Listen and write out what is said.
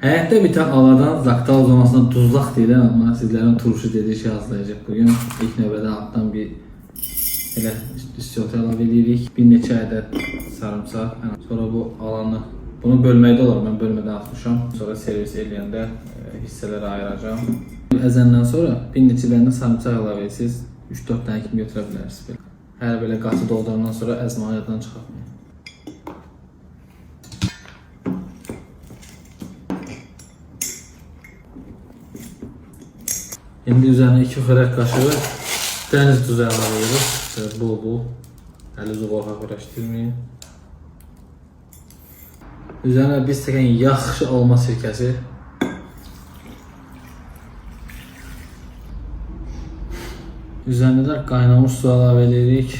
Həyətdə bitən aladan zaktal zomasına duzlaq deyilən, amma sizlərin turşu dediyi şey hazırlayacaq bugün. İlk növbədə altdan bir elə üstü əlavə edirik. Bir neçə ədəd sarımsaq. Sonra bu alanı, bunu bölməkdə olar. Mən bölmədən atmışam. Sonra servis eləyəndə hissələrə ayıracağım. Əzəndən sonra bir neçə dənə sarımsaq əlavə edirsiniz. 3-4 dənə kimi götürə bilərsiniz. Hər belə qatı doldurandan sonra əzmanı yaddan çıxartmayın. İndi üzerine 2 xörək qaşığı dəniz tuzu əlavə edirik. Şöyle bol əlizi qorxaq uğraşdırmayın. Üzerine 1 stəkan yaxşı alma sirkəsi. Üzerine de qaynamış su əlavə edirik.